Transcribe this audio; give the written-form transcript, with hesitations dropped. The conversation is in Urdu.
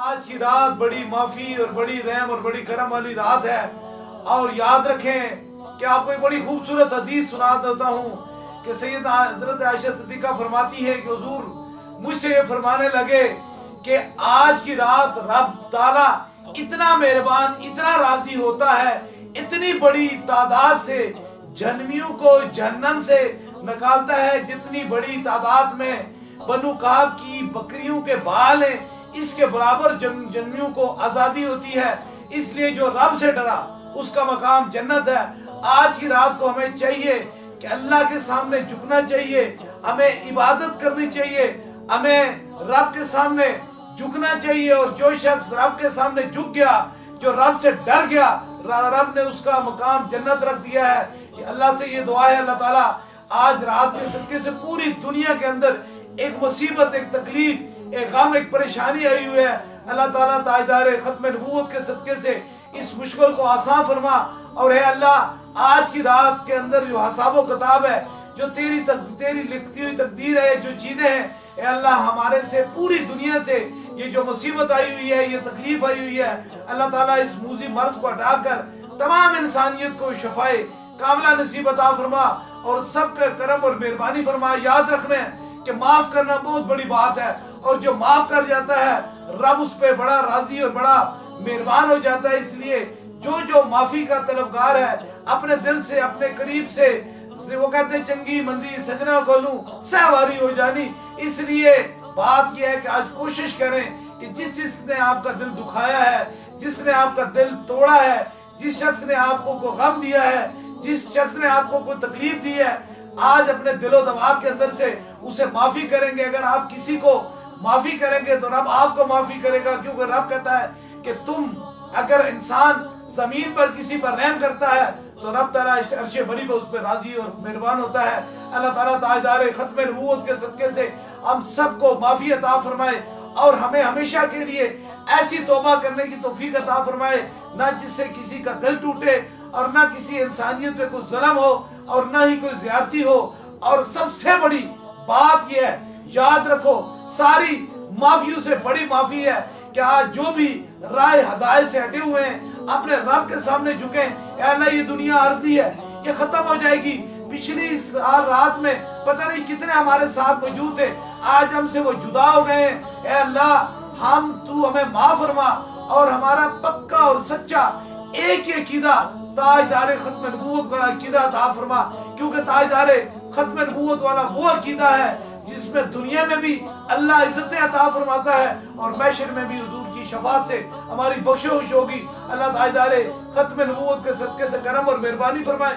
آج کی رات بڑی معافی اور بڑی رحم اور بڑی کرم والی رات ہے، اور یاد رکھیں کہ آپ کو ایک بڑی خوبصورت حدیث سنا دیتا ہوں کہ سیدہ حضرت عائشہ صدیقہ فرماتی ہے کہ حضور مجھ سے یہ فرمانے لگے کہ آج کی رات رب تعالیٰ اتنا مہربان، اتنا راضی ہوتا ہے، اتنی بڑی تعداد سے جہنمیوں کو جہنم سے نکالتا ہے جتنی بڑی تعداد میں بنو کعب کی بکریوں کے بال ہیں، اس کے برابر جہنمیوں کو آزادی ہوتی ہے۔ اس لیے جو رب سے ڈرا اس کا مقام جنت ہے۔ آج کی رات کو ہمیں چاہیے کہ اللہ کے سامنے جھکنا چاہیے، ہمیں عبادت کرنی چاہیے، ہمیں رب کے سامنے جھکنا چاہیے، اور جو شخص رب کے سامنے جھک گیا، جو رب سے ڈر گیا، رب نے اس کا مقام جنت رکھ دیا ہے۔ اللہ سے یہ دعا ہے اللہ تعالیٰ آج رات کے صدقے سے پوری دنیا کے اندر ایک مصیبت، ایک تکلیف، ایک غم، ایک پریشانی آئی ہوئی ہے، اللہ تعالیٰ تاجدار ختم نبوت کے صدقے سے اس مشکل کو آسان فرما۔ اور اے اللہ آج کی رات کے اندر جو حساب و کتاب ہے، جو تیری لکھتی ہوئی تقدیر ہے، جو چیزیں ہیں، اے اللہ ہمارے سے پوری دنیا سے یہ جو مصیبت آئی ہوئی ہے، یہ تکلیف آئی ہوئی ہے، اللہ تعالیٰ اس موذی مرض کو ہٹا کر تمام انسانیت کو شفائے کاملہ نصیب عطا فرما، اور سب کا کرم اور مہربانی فرما۔ یاد رکھنا ہے کہ معاف کرنا بہت بڑی بات ہے، اور جو معاف کر جاتا ہے رب اس پہ بڑا راضی اور بڑا مہربان ہو جاتا ہے۔ اس لیے جو معافی کا طلبگار ہے، اپنے دل سے، اپنے قریب سے، وہ کہتے ہیں چنگی مندی سجنا کولوں سہواری ہو جانی۔ اس لیے بات یہ ہے کہ آج کوشش کریں کہ جس نے آپ کا دل دکھایا ہے، جس نے آپ کا دل توڑا ہے، جس شخص نے آپ کو کوئی غم دیا ہے، جس شخص نے آپ کو کوئی تکلیف دی ہے، آج اپنے دل و دماغ کے اندر سے اسے معافی کریں گے۔ اگر آپ کسی کو معافی کریں گے تو رب آپ کو معافی کرے گا، کیونکہ رب کہتا ہے کہ اگر انسان زمین پر کسی پر رحم کرتا ہے تو رب تعالیٰ عرش بری پہ اس پہ راضی اور مہربان ہوتا ہے۔ اللہ تعالیٰ تاجدار ختم نبوت کے صدقے سے ہم سب کو معافی عطا فرمائے، اور ہمیں ہمیشہ کے لیے ایسی توبہ کرنے کی توفیق عطا فرمائے نہ جس سے کسی کا دل ٹوٹے، اور نہ کسی انسانیت پہ کوئی ظلم ہو، اور نہ ہی کوئی زیادتی ہو۔ اور سب سے بڑی بات یہ ہے، یاد رکھو ساری معافیوں سے بڑی معافی ہے کہ آج جو بھی رائے ہدایت سے ہٹے ہوئے ہیں اپنے رب کے سامنے جھکیں۔ اے اللہ یہ دنیا عارضی ہے، یہ ختم ہو جائے گی۔ پچھلی رات میں پتہ نہیں کتنے ہمارے ساتھ موجود تھے، آج ہم سے وہ جدا ہو گئے ہیں۔ اے اللہ تو ہمیں معاف فرما، اور ہمارا پکا اور سچا ایک ہی عقیدہ تاجدار ختم نبوت والا عقیدہ عطا فرما، کیونکہ تاجدار ختم نبوت والا وہ عقیدہ ہے جس میں دنیا میں بھی اللہ عزتیں عطا فرماتا ہے، اور محشر میں بھی حضور کی شفاعت سے ہماری بخشش ہوگی۔ اللہ تاجدار ختم نبوت کے صدقے سے کرم اور مہربانی فرمائے۔